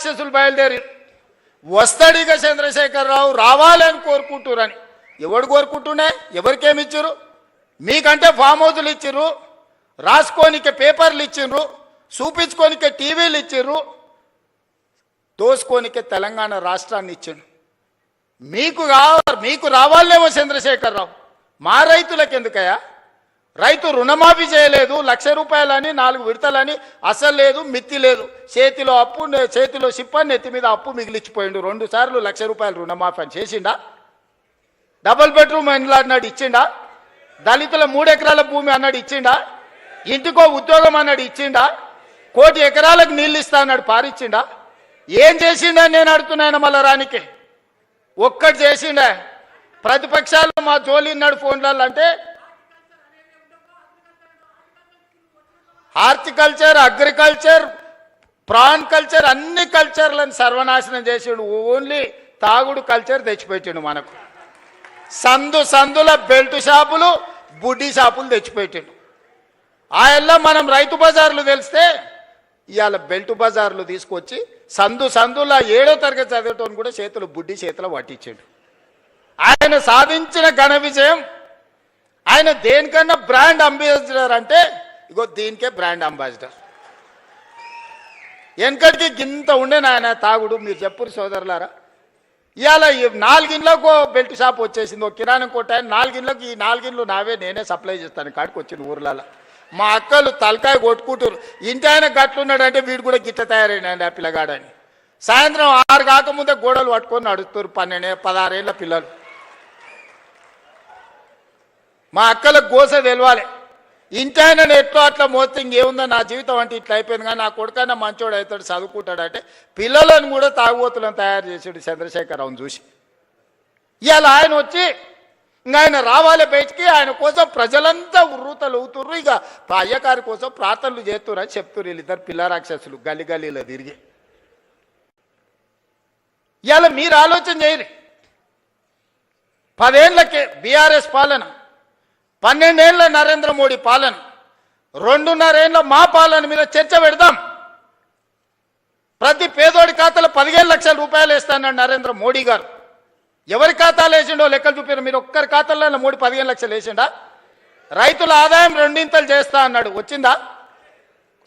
రాక్షసులు బయలుదేరి వస్తాడిగా చంద్రశేఖరరావు రావాలని కోరుకుంటురని. ఎవడు కోరుకుంటున్నా? ఎవరికేమి ఇచ్చారు? మీకంటే ఫామ్ హౌజులు ఇచ్చిర్రు, రాసుకోనికే పేపర్లు ఇచ్చిర్రు, చూపించుకోనికే టీవీలు ఇచ్చిర్రు, దోసుకోనికే తెలంగాణ రాష్ట్రాన్ని ఇచ్చిండు. మీకు రావాలేమో చంద్రశేఖరరావు, మా రైతులకు ఎందుకయ్యా? రైతు రుణమాఫీ చేయలేదు, 1,00,000 రూపాయలని 4 విడతలని, అసలు లేదు మిత్తి లేదు, చేతిలో అప్పు చేతిలో సిప్ప నెత్తి మీద అప్పు మిగిలిచ్చిపోయిండు. 2 సార్లు 1,00,000 రూపాయలు రుణమాఫీ అని చేసిండా? డబుల్ బెడ్రూమ్ ఇండ్లు అన్నాడు ఇచ్చిండా? దళితుల 3 ఎకరాల భూమి అన్నాడు ఇచ్చిండా? ఇంటికో ఉద్యోగం అన్నాడు ఇచ్చిండా? 1 కోటి ఎకరాలకు నీళ్ళు ఇస్తా అన్నాడు పారిచ్చిండా? ఏం చేసిండా నేను అడుగుతున్నాను. మళ్ళా రానికి ఒక్కటి చేసిండా? ప్రతిపక్షాలు మా జోలి ఉన్నాడు ఫోన్లలో అంటే హార్టికల్చర్, అగ్రికల్చర్, ప్రాన్ కల్చర్ అన్ని కల్చర్లను సర్వనాశనం చేసిండు. ఓన్లీ తాగుడు కల్చర్ తెచ్చిపెట్టిండు మనకు. సందుల బెల్ట్ షాపులు, బుడ్డి షాపులు తెచ్చిపెట్టిండు. ఆయల్లో మనం రైతు బజార్లు తెలిస్తే ఇవాళ బెల్ట్ బజార్లు తీసుకొచ్చి సందుల 7వ తరగతి చదివేటోని కూడా చేతులు బుడ్డి చేతులు పట్టించాడు. ఆయన సాధించిన ఘన విజయం. ఆయన దేనికన్నా బ్రాండ్ అంబాసిడర్ అంటే ఇగో దీనికే బ్రాండ్ అంబాసిడర్. వెనకటికి గింత ఉండే నాయన తాగుడు. మీరు చెప్పురు సోదరులారా. ఇవాళ 4 ఇండ్లకు బెల్ట్ షాప్ వచ్చేసింది. ఒక కిరాణం కొట్ట 4 ఇండ్లకు, ఈ 4 ఇండ్లు నావే, నేనే సప్లై చేస్తాను కాడికి వచ్చింది ఊర్లలో. మా అక్కలు తలకాయ కొట్టుకుంటారు. ఇంటి ఆయన గట్లున్నాడంటే వీడు కూడా గిట్ల తయారైనాడు ఆ పిల్లగాడని. సాయంత్రం 6 కాకముందే గోడలు పట్టుకొని నడుస్తారు 12-16 ఏళ్ళ పిల్లలు. మా అక్కలకు గోస తెలవాలి. ఇంటి ఆయన ఎట్లో అట్లా మోస్తే ఇంకేముందో నా జీవితం అంటే ఇట్లా అయిపోయింది. కానీ నా కొడుకన్నా మంచోడు అవుతాడు, చదువుకుంటాడంటే పిల్లలను కూడా తాగుబోతులను తయారు చేసాడు చంద్రశేఖరరావుని చూసి. ఇవాళ ఆయన వచ్చి ఇంకా ఆయన రావాలి బయటికి. ఆయన కోసం ప్రజలంతా ఉర్రూతలు అవుతుర్రు. ఇక అయ్యగారి కోసం ప్రార్థనలు చేస్తున్నారు అని చెప్తున్నారు వీళ్ళిద్దరు పిల్ల రాక్షసులు గల్లీలో తిరిగి. ఇవాళ మీరు ఆలోచన చేయరు. 10 ఏళ్ళకే బీఆర్ఎస్ పాలన, 12 ఏళ్ళ నరేంద్ర మోడీ పాలన, 2.5 ఏళ్ళ మా పాలన మీద చర్చ పెడదాం. ప్రతి పేదోడి ఖాతాలో 15 లక్షల రూపాయలు వేస్తానన్నాడు నరేంద్ర మోడీ గారు. ఎవరి ఖాతాలు వేసిండో లెక్కలు చూపారు. మీరు ఒక్కరి ఖాతాలో మోడీ 15 లక్షలు వేసిండా? రైతుల ఆదాయం 2 చేస్తా అన్నాడు. వచ్చిందా?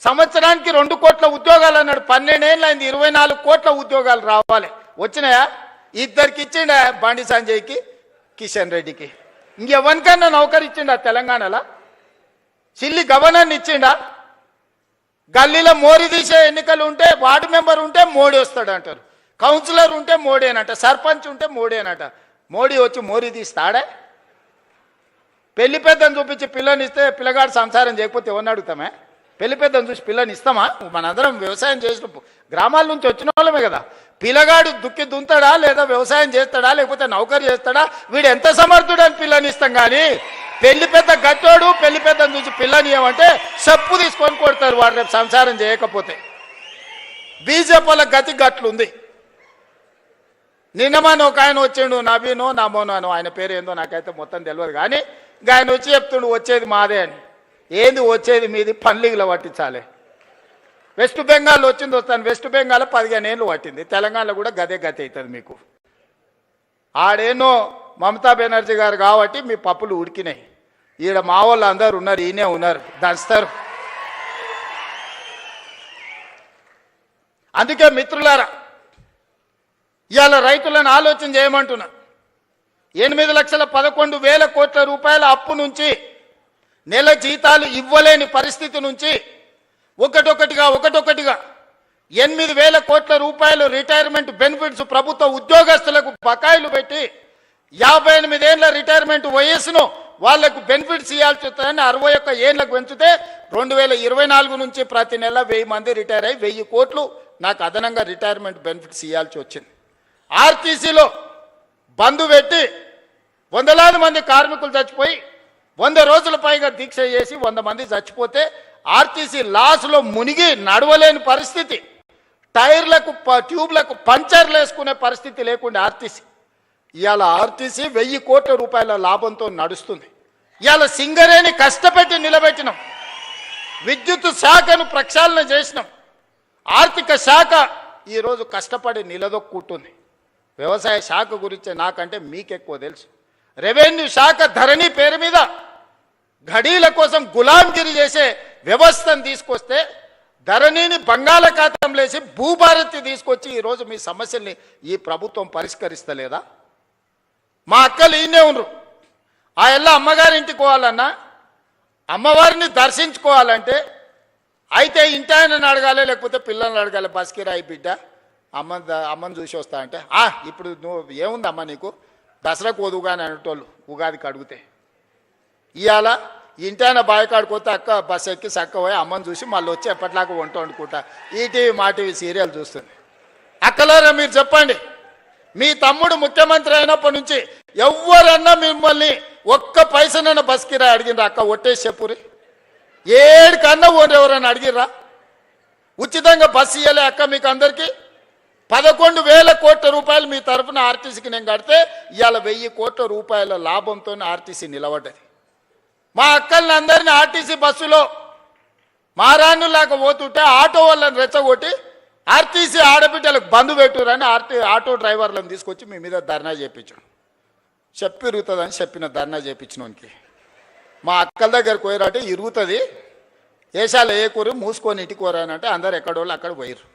సంవత్సరానికి 2 కోట్ల ఉద్యోగాలు అన్నాడు. 12 ఏళ్ళు అయింది, 24 కోట్ల ఉద్యోగాలు రావాలి. వచ్చినాయా? 2 ఇచ్చిండా, బండి సంజయ్కి, కిషన్ రెడ్డికి. ఇంకెవరికన్నా నౌకరు ఇచ్చిండా తెలంగాణలో? చిల్లి గవర్నర్ని ఇచ్చిండా? గల్లీలో మోరీ తీసే ఎన్నికలు ఉంటే వార్డు మెంబర్ ఉంటే మోడీ వస్తాడు అంటారు, కౌన్సిలర్ ఉంటే మోడీనట, సర్పంచ్ ఉంటే మోడీనట. మోడీ వచ్చి మోరీ తీస్తాడే? పెళ్లి పెద్దను చూపించి పిల్లని ఇస్తే పిల్లగాడు సంసారం చేయకపోతే ఎవరిని అడుగుతామే? పెళ్లి పెద్దను చూసి పిల్లని ఇస్తామా? మనందరం వ్యవసాయం చేసిన గ్రామాల నుంచి వచ్చిన వాళ్ళమే కదా. పిల్లగాడు దుక్కి దుంతాడా, లేదా వ్యవసాయం చేస్తాడా, లేకపోతే నౌకరు చేస్తాడా, వీడు ఎంత సమర్థుడు అని పిల్లని ఇస్తాం. కానీ పెళ్లి పెద్ద గట్టోడు పెళ్లి పెద్దను చూసి పిల్లని ఏమంటే చెప్పు తీసుకొని కొడతారు వాడు రేపు సంసారం చేయకపోతే. బీజేపీ వాళ్ళ గతి గట్లుంది. నిన్నమని ఒక ఆయన వచ్చిండు, నవీనో నమోనో అని, ఆయన పేరు ఏందో నాకైతే మొత్తం తెలియదు. కానీ ఇంకా ఆయన వచ్చి చెప్తుండు వచ్చేది మాదే అని. ఏంది వచ్చేది మీది? పన్లీగులో పట్టించాలి. వెస్ట్ బెంగాల్ వచ్చింది వస్తాను. వెస్ట్ బెంగాల్ 15 ఏళ్ళు పట్టింది. తెలంగాణలో కూడా గదే గతి అవుతుంది మీకు. ఆడేనో మమతా బెనర్జీ గారు కాబట్టి మీ పప్పులు ఉడికినాయి. ఈడ మా వాళ్ళు అందరు ఉన్నారు, ఈయనే ఉన్నారు, దంచుతారు. అందుకే మిత్రులారా, ఇవాళ రైతులను ఆలోచన చేయమంటున్నా. 8,11,000 కోట్ల రూపాయల అప్పు నుంచి, నెల జీతాలు ఇవ్వలేని పరిస్థితి నుంచి ఒకటొకటిగా 8,000 కోట్ల రూపాయలు రిటైర్మెంట్ బెనిఫిట్స్ ప్రభుత్వ ఉద్యోగస్తులకు బకాయిలు పెట్టి 58 ఏళ్ల రిటైర్మెంట్ వయస్సును వాళ్లకు బెనిఫిట్స్ ఇవ్వాల్సి వస్తుందని 61 ఏళ్లకు పెంచితే 2024 నుంచి ప్రతి నెల 1000 మంది రిటైర్ అయ్యి 1000 కోట్లు నాకు అదనంగా రిటైర్మెంట్ బెనిఫిట్స్ ఇవ్వాల్సి వచ్చింది. ఆర్టీసీలో బంద్ పెట్టి వందలాది మంది కార్మికులు చచ్చిపోయి 100 రోజుల పైగా దీక్ష చేసి 100 మంది చచ్చిపోతే ఆర్టీసీ లాస్లో మునిగి నడవలేని పరిస్థితి. టైర్లకు ట్యూబ్లకు పంచర్లు వేసుకునే పరిస్థితి లేకుండా ఆర్టీసీ. ఇవాళ ఆర్టీసీ 1000 కోట్ల రూపాయల లాభంతో నడుస్తుంది. ఇవాళ సింగరేణి కష్టపెట్టి నిలబెట్టినాం. విద్యుత్ శాఖను ప్రక్షాళన చేసినాం. ఆర్థిక శాఖ ఈరోజు కష్టపడి నిలదొక్కుంటుంది. వ్యవసాయ శాఖ గురించి నాకంటే మీకెక్కువ తెలుసు. రెవెన్యూ శాఖ ధరణి పేరు మీద ఘడీల కోసం గులాంగిరి చేసే వ్యవస్థను తీసుకొస్తే ధరణిని బంగాళాఖాతంలో వేసి భూభారతి తీసుకొచ్చి ఈరోజు మీ సమస్యల్ని ఈ ప్రభుత్వం పరిష్కరిస్తలేదా? మా అక్కలు ఈయనే ఉన్నారు. ఆ ఎల్ల అమ్మగారింటికి పోవాలన్నా, అమ్మవారిని దర్శించుకోవాలంటే అయితే ఇంటి ఆయనని అడగాలి, లేకపోతే పిల్లల్ని అడగాలి. బస్కిరాయి బిడ్డ అమ్మని చూసి వస్తా అంటే ఇప్పుడు నువ్వు ఏముంది అమ్మ నీకు దసరాకు వదువుగాని అనేటోళ్ళు ఉగాదికి అడిగితే. ఇవాళ ఇంటి ఆయన బాయికాడిపోతే అక్క బస్ ఎక్కి చక్క పోయి అమ్మని చూసి మళ్ళీ వచ్చి ఎప్పటిలాగా వంట వండుకుంటా ఈటీవీ మా టీవీ సీరియల్ చూస్తుంది. అక్కలారా మీరు చెప్పండి, మీ తమ్ముడు ముఖ్యమంత్రి అయినప్పటి నుంచి ఎవరన్నా మిమ్మల్ని ఒక్క పైసనన్నా బస్కిరా అడిగినరా? అక్క ఒట్టేసి చెప్పురి, 7 కన్నా ఓడి ఎవరైనా అడిగిర్రా? ఉచితంగా బస్సు ఇవ్వలే అక్క మీకు అందరికీ? 11,000 కోట్ల రూపాయలు మీ తరఫున ఆర్టీసీకి నేను కడితే ఇవాళ 1,000 కోట్ల రూపాయల లాభంతో ఆర్టీసీ నిలబడ్డది. మా అక్కల్ని అందరినీ ఆర్టీసీ బస్సులో మారాన్నులాగా పోతుంటే ఆటో వాళ్ళని రెచ్చగొట్టి ఆర్టీసీ ఆడబిడ్డలకు బంధు పెట్టురని ఆటో డ్రైవర్లను తీసుకొచ్చి మీ మీద ధర్నా చేయించాడు. ఇరుగుతుందని చెప్పిన ధర్నా చేయించినోనికి మా అక్కల దగ్గరకు పోయారంటే ఇరుగుతుంది, ఏషాలు ఏ కూర మూసుకొని ఇంటికి పోరానంటే అందరు ఎక్కడోళ్ళు అక్కడ పోయారు.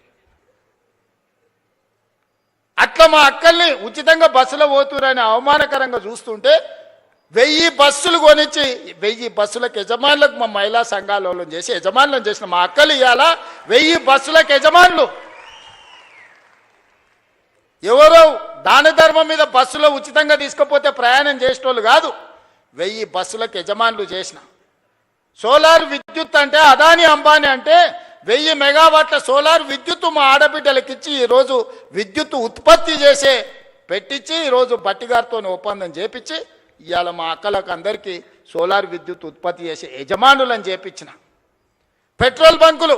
అట్లా మా అక్కల్ని ఉచితంగా బస్సులో పోతురని అవమానకరంగా చూస్తుంటే 1000 బస్సులు కొనిచ్చి 1000 బస్సులకు యజమానులకు మా మహిళా సంఘాలలో చేసి యజమానులను చేసిన మా అక్కలు ఇవాళ 1000 బస్సులకు యజమానులు. ఎవరో దాన ధర్మం మీద బస్సులో ఉచితంగా తీసుకపోతే ప్రయాణం చేసేటోళ్ళు కాదు, 1000 బస్సులకు యజమానులు చేసిన. సోలార్ విద్యుత్ అంటే అదాని అంబానీ అంటే 1000 మెగావాట్ల సోలార్ విద్యుత్ మా ఆడబిడ్డలకు ఇచ్చి ఈరోజు విద్యుత్ ఉత్పత్తి చేసే పెట్టించి ఈరోజు బట్టిగారితో ఒప్పందం చేపించి ఇవాళ మా అక్కలకు అందరికీ సోలార్ విద్యుత్ ఉత్పత్తి చేసే యజమానులను చేపించిన. పెట్రోల్ బంకులు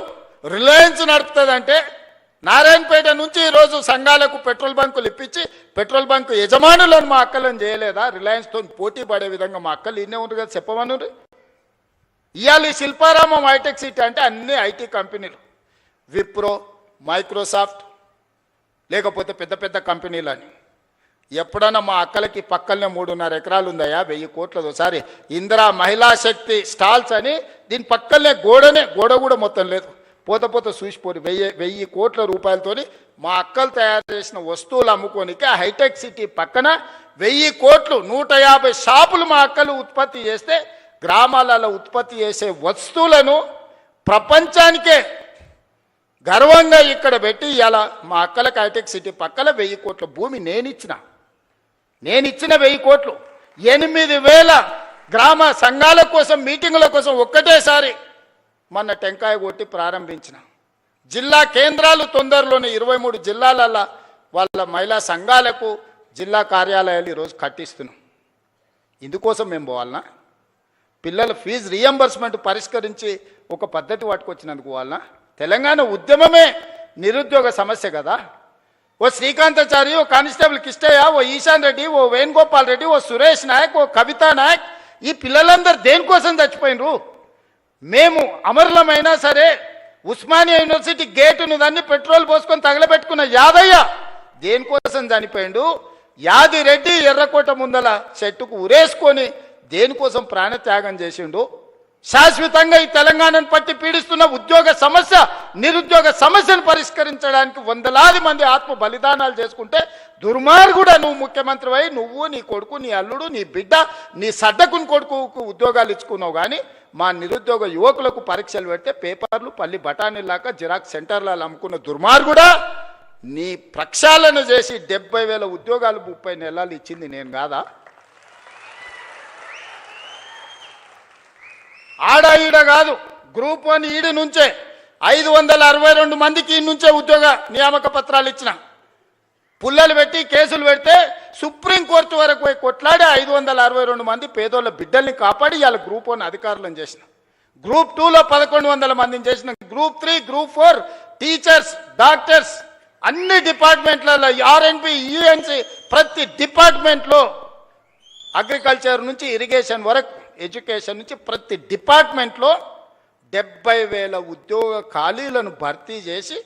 రిలయన్స్ నడుపుతుందంటే నారాయణపేట నుంచి ఈరోజు సంఘాలకు పెట్రోల్ బంకులు ఇప్పించి పెట్రోల్ బంకు యజమానులను మా అక్కలను చేయలేదా? రిలయన్స్తో పోటీ పడే విధంగా మా అక్కలు ఇన్నే ఉంది కదా, చెప్పమనురి. ఇవాళ ఈ శిల్పారామం హైటెక్ సిటీ అంటే అన్ని ఐటీ కంపెనీలు, విప్రో, మైక్రోసాఫ్ట్, లేకపోతే పెద్ద పెద్ద కంపెనీలు అని. ఎప్పుడన్నా మా అక్కలకి పక్కనే 3.5 ఎకరాలు ఉందయా, 1000 కోట్లది. ఒకసారి ఇందిరా మహిళా శక్తి స్టాల్స్ అని దీని పక్కనే గోడ కూడా మొత్తం లేదు, పోత చూసిపోరు. 1000 కోట్ల రూపాయలతోని మా అక్కలు తయారు చేసిన వస్తువులు అమ్ముకోనికి హైటెక్ సిటీ పక్కన 1000 కోట్లు 150 షాపులు మా అక్కలు ఉత్పత్తి చేస్తే గ్రామాలలో ఉత్పత్తి చేసే వస్తువులను ప్రపంచానికే గర్వంగా ఇక్కడ పెట్టి ఇలా మా అక్కలకు హైటెక్ సిటీ పక్కన 1000 కోట్ల భూమి నేనిచ్చిన 1000 కోట్లు 8,000 గ్రామ సంఘాల కోసం మీటింగుల కోసం ఒక్కటేసారి మొన్న టెంకాయ కొట్టి ప్రారంభించిన. జిల్లా కేంద్రాలు తొందరలోనే 23 జిల్లాలలో వాళ్ళ మహిళా సంఘాలకు జిల్లా కార్యాలయాలు ఈరోజు కట్టిస్తున్నాం. ఇందుకోసం మేము పోవాలనా? పిల్లల ఫీజు రీఎంబర్స్మెంట్ పరిష్కరించి ఒక పద్ధతి పట్టుకొచ్చినందుకు వాళ్ళ తెలంగాణ ఉద్యమమే నిరుద్యోగ సమస్య కదా. ఓ శ్రీకాంతాచారి, ఓ కానిస్టేబుల్ కిష్టయ్య, ఓ ఈశాన్ రెడ్డి, ఓ వేణుగోపాల్ రెడ్డి, ఓ సురేష్ నాయక్, ఓ కవితా నాయక్, ఈ పిల్లలందరూ దేనికోసం చచ్చిపోయినరు? మేము అమరులమైనా సరే ఉస్మానియా యూనివర్సిటీ గేటును దాన్ని పెట్రోల్ పోసుకొని తగలబెట్టుకున్న యాదయ్య దేనికోసం చనిపోయిండు? యాదిరెడ్డి ఎర్రకోట ముందల చెట్టుకు ఉరేసుకొని దేనికోసం ప్రాణత్యాగం చేసిండు? శాశ్వతంగా ఈ తెలంగాణను పట్టి పీడిస్తున్న ఉద్యోగ సమస్య, నిరుద్యోగ సమస్యను పరిష్కరించడానికి 100,000 మంది ఆత్మ బలిదానాలు చేసుకుంటే దుర్మార్గుడా నువ్వు ముఖ్యమంత్రి అయి నువ్వు, నీ కొడుకు, నీ అల్లుడు, నీ బిడ్డ, నీ సడ్డకుని కొడుకుకు ఉద్యోగాలు ఇచ్చుకున్నావు. కానీ మా నిరుద్యోగ యువకులకు పరీక్షలు పెడితే పేపర్లు పల్లి బఠానీలాగా జిరాక్స్ సెంటర్లలో అమ్ముకున్న దుర్మార్గుడా, నీ ప్రక్షాళన చేసి 70,000 ఉద్యోగాలు 30 నెలలు ఇచ్చింది నేను కాదా? ఆడ ఈడ కాదు, గ్రూప్ 1 ఈడి నుంచే 562 మందికి ఈ నుంచే ఉద్యోగ నియామక పత్రాలు ఇచ్చిన. పుల్లలు పెట్టి కేసులు పెడితే సుప్రీంకోర్టు వరకు పోయి కొట్లాడి 562 మంది పేదోళ్ళ బిడ్డల్ని కాపాడి ఇవాళ గ్రూప్ 1 అధికారులను చేసిన. గ్రూప్ 2లో 1100 మందిని చేసిన. గ్రూప్ 3, గ్రూప్ 4 టీచర్స్, డాక్టర్స్ అన్ని డిపార్ట్మెంట్లలో ఆర్ఎన్బి, యుఎన్సి ప్రతి డిపార్ట్మెంట్లో అగ్రికల్చర్ నుంచి ఇరిగేషన్ వరకు ఎడ్యుకేషన్ నుంచి ప్రతి డిపార్ట్మెంట్లో 70,000 ఉద్యోగ ఖాళీలను భర్తీ చేసి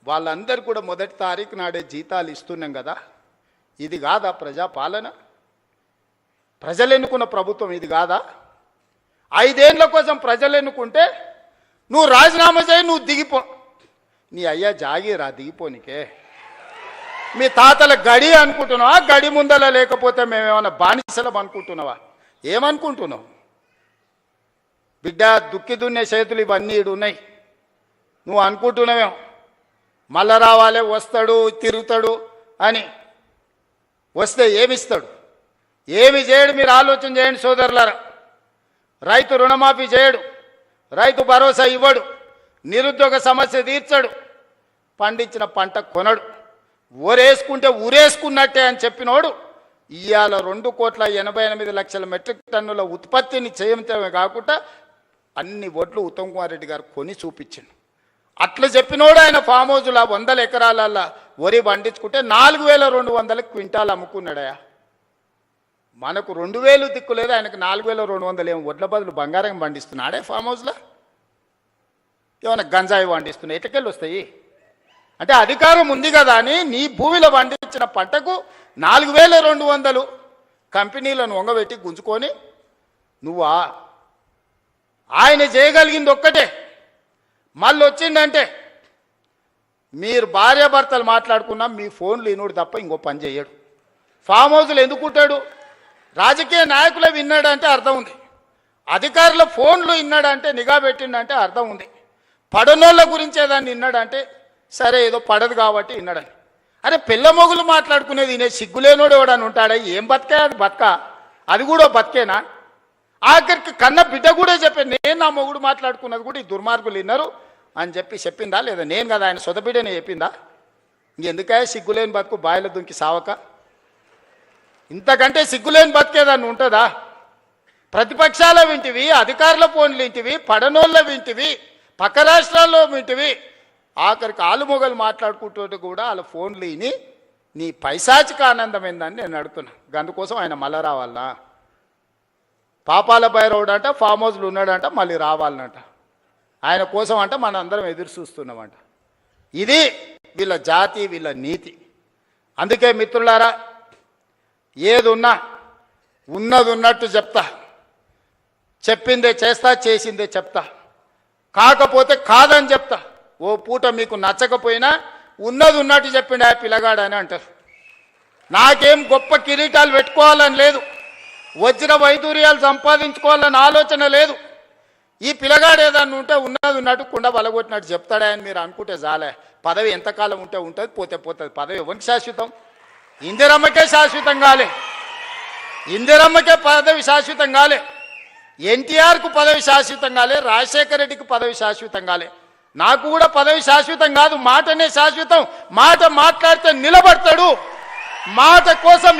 వాళ్ళందరూ కూడా మొదటి తారీఖు నాడే జీతాలు ఇస్తున్నాం కదా, ఇది కాదా ప్రజాపాలన? ప్రజలు ఎన్నుకున్న ప్రభుత్వం ఇది కాదా? 5 ఏళ్ల కోసం ప్రజలు ఎన్నుకుంటే నువ్వు రాజీనామా చేయి, నువ్వు దిగిపో. నీ అయ్యా జాగీరా దిగిపోనికే? మీ తాతల గడి అనుకుంటున్నావా? గడి ముందల లేకపోతే మేమేమన్నా బానిసలం అనుకుంటున్నావా? ఏమనుకుంటున్నావు? బిడ్డ దుక్కి దున్నే చేతులు ఇవన్నీ ఈడు ఉన్నాయి. నువ్వు అనుకుంటున్నావేమో మళ్ళా రావాలి, వస్తాడు, తిరుగుతాడు అని. వస్తే ఏమిస్తాడు? ఏమి చేయడు. మీరు ఆలోచన చేయండి సోదరులారా. రైతు రుణమాఫీ చేయడు, రైతు భరోసా ఇవ్వడు, నిరుద్యోగ సమస్య తీర్చడు, పండించిన పంట కొనడు. ఊరేసుకుంటే ఊరేసుకున్నట్టే అని చెప్పినోడు ఇవాళ 2,88,00,000 మెట్రిక్ టన్నుల ఉత్పత్తిని చేయటమే కాకుండా అన్ని ఒడ్లు ఉత్తమ్ కుమార్ రెడ్డి గారు కొని చూపించిండు. అట్లా చెప్పినోడు ఆయన ఫామ్ హౌస్లో 100 ఎకరాల వరి పండించుకుంటే 4,200 క్వింటాలు అమ్ముకున్నాడయా. మనకు 2,000 దిక్కు లేదు, ఆయనకు 4,200 ఏం వడ్ల బదులు బంగారం పండిస్తున్నాడే ఫామ్ హౌస్లో. ఏమైనా గంజాయి పండిస్తున్నాయి, ఎటకెళ్ళి వస్తాయి? అంటే అధికారం ఉంది కదా అని నీ భూమిలో పండించిన పంటకు 4,200 కంపెనీలను వంగబెట్టి గుంజుకొని నువ్వా? ఆయన చేయగలిగింది ఒక్కటే, మళ్ళీ వచ్చిందంటే మీరు భార్యాభర్తలు మాట్లాడుకున్నా మీ ఫోన్లు ఇనుడు తప్ప ఇంకో పని చేయడు. ఫామ్ హౌస్లు ఎందుకుంటాడు? రాజకీయ నాయకులే విన్నాడంటే అర్థం ఉంది, అధికారుల ఫోన్లు విన్నాడంటే, నిఘా పెట్టిండంటే అర్థం ఉంది. పడనోళ్ళ గురించే దాన్ని విన్నాడంటే సరే ఏదో పడదు కాబట్టి విన్నాడని. అరే పిల్ల మొగులు మాట్లాడుకునేది నేను సిగ్గులేనోడు ఎవడని ఉంటాడా? ఏం బతికే అది బతక? అది కూడా బతికేనా? ఆఖరికి కన్న బిడ్డ కూడా చెప్పాను, నేను నా మొగుడు మాట్లాడుకున్నది కూడా ఈ దుర్మార్గులు విన్నారు అని చెప్పిందా లేదా? నేను కదా ఆయన సొంత బిడ్డనే చెప్పిందా? ఇంకెందుకే సిగ్గులేని బతుకు బాయిల దుంకి సావక? ఇంతకంటే సిగ్గులేని బతికేదాన్ని ఉంటుందా? ప్రతిపక్షాల వింటివి, అధికారుల ఫోన్లు వింటివి, పడనోళ్ళ వింటివి, పక్క రాష్ట్రాల్లో వింటివి, ఆఖరికి ఆలుమొగలు మాట్లాడుకుంటూ కూడా వాళ్ళ ఫోన్లు విని నీ పైశాచిక ఆనందం ఏందని నేను అడుగుతున్నా. అందుకోసం ఆయన మళ్ళా రావాలనా? పాపాల భైరవుడు అంట ఫామ్ హౌస్లు ఉన్నాడంట, మళ్ళీ రావాలనంట. ఆయన కోసం అంట మన అందరం ఎదురు చూస్తున్నామంట. ఇది వీళ్ళ జాతి, వీళ్ళ నీతి. అందుకే మిత్రులారా, ఏది ఉన్నా ఉన్నది ఉన్నట్టు చెప్తా, చెప్పిందే చేస్తా, చేసిందే చెప్తా, కాకపోతే కాదని చెప్తా. ఓ పూట మీకు నచ్చకపోయినా ఉన్నది ఉన్నట్టు చెప్పిండు ఆ పిల్లగాడని అంటారు. నాకేం గొప్ప కిరీటాలు పెట్టుకోవాలని లేదు, వజ్ర వైదూర్యాలు సంపాదించుకోవాలని ఆలోచన లేదు. ఈ పిల్లగాడు ఏదన్నా ఉంటే ఉన్నది ఉన్నట్టు కుండ బలగొట్టినట్టు చెప్తాడని మీరు అనుకుంటే చాలే. పదవి ఎంతకాలం ఉంటే ఉంటుంది, పోతే పోతుంది. పదవి ఎవరికి శాశ్వతం? ఇందిరమ్మకే శాశ్వతం కాలే, ఇందిరమ్మకే పదవి శాశ్వతం కాలే, ఎన్టీఆర్కు పదవి శాశ్వతం కాలే, రాజశేఖర రెడ్డికి పదవి శాశ్వతం కాలే. నాకు కూడా పదవి శాశ్వతం కాదు, మాటనే శాశ్వతం. మాట మాట్లాడితే నిలబడతాడు, మాట కోసం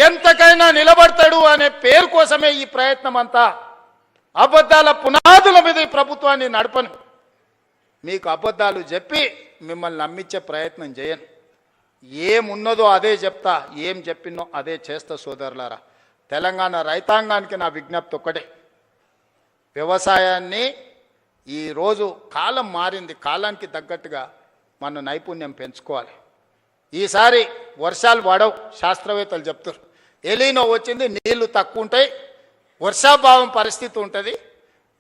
ఎంతకైనా నిలబడతాడు అనే పేరు కోసమే ఈ ప్రయత్నం అంతా. అబద్ధాల పునాదుల మీద ఈ ప్రభుత్వాన్ని నడపను. మీకు అబద్ధాలు చెప్పి మిమ్మల్ని నమ్మించే ప్రయత్నం చేయను. ఏమున్నదో అదే చెప్తా, ఏం చెప్పినో అదే చేస్తా. సోదరులారా, తెలంగాణ రైతాంగానికి నా విజ్ఞప్తి ఒక్కటే, వ్యవసాయాన్ని ఈరోజు కాలం మారింది, కాలానికి తగ్గట్టుగా మన నైపుణ్యం పెంచుకోవాలి. ఈసారి వర్షాలు పడవు, శాస్త్రవేత్తలు చెప్తారు. ఎలీనో వచ్చింది, నీళ్లు తక్కువ ఉంటాయి, వర్షాభావం పరిస్థితి ఉంటుంది,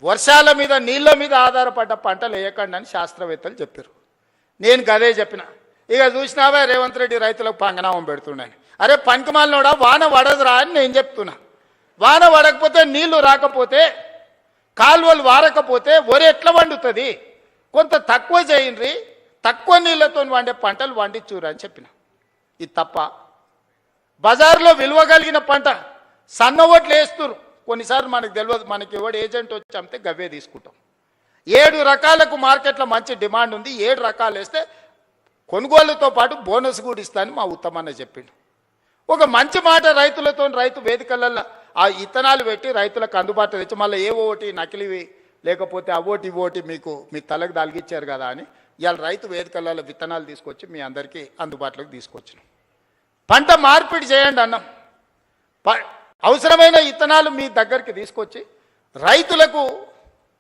వర్షాల మీద నీళ్ళ మీద ఆధారపడ్డ పంటలు వేయకండి అని శాస్త్రవేత్తలు చెప్పారు. నేను గదే చెప్పిన. ఇక చూసినావా రేవంత్ రెడ్డి రైతులకు పంగనామం పెడుతున్నాను. అరే పంకమాలనోడా, వాన పడదురా అని నేను చెప్తున్నా. వాన పడకపోతే, నీళ్లు రాకపోతే, కాలువలు వారకపోతే వరి ఎట్లా వండుతుంది? కొంత తక్కువ చేయండి, తక్కువ నీళ్లతో వండే పంటలు వండించురు అని చెప్పిన. ఇది తప్ప? బజార్లో విలువ కలిగిన పంట సన్న ఓట్లు వేస్తున్నారు. కొన్నిసార్లు మనకు తెలియదు, మనకి ఎవడు ఏజెంట్ వచ్చి అమ్మితే గవ్వే తీసుకుంటాం. 7 రకాలకు మార్కెట్లో మంచి డిమాండ్ ఉంది, 7 రకాలు వేస్తే కొనుగోలుతో పాటు బోనస్ కూడా ఇస్తానని మా ఉత్తమన్న చెప్పిండు. ఒక మంచి మాట రైతులతో, రైతు వేదికలలో ఆ ఇత్తనాలు పెట్టి రైతులకు అందుబాటులో తెచ్చి మళ్ళీ ఏవో ఒకటి నకిలివి లేకపోతే అవోటి ఇవోటి మీకు మీ తలకు దాల్గిచ్చారు కదా అని ఇవాళ రైతు వేదికలలో విత్తనాలు తీసుకొచ్చి మీ అందరికీ అందుబాటులోకి తీసుకొచ్చినాం. పంట మార్పిడి చేయండి అన్నాం. అవసరమైన విత్తనాలు మీ దగ్గరికి తీసుకొచ్చి రైతులకు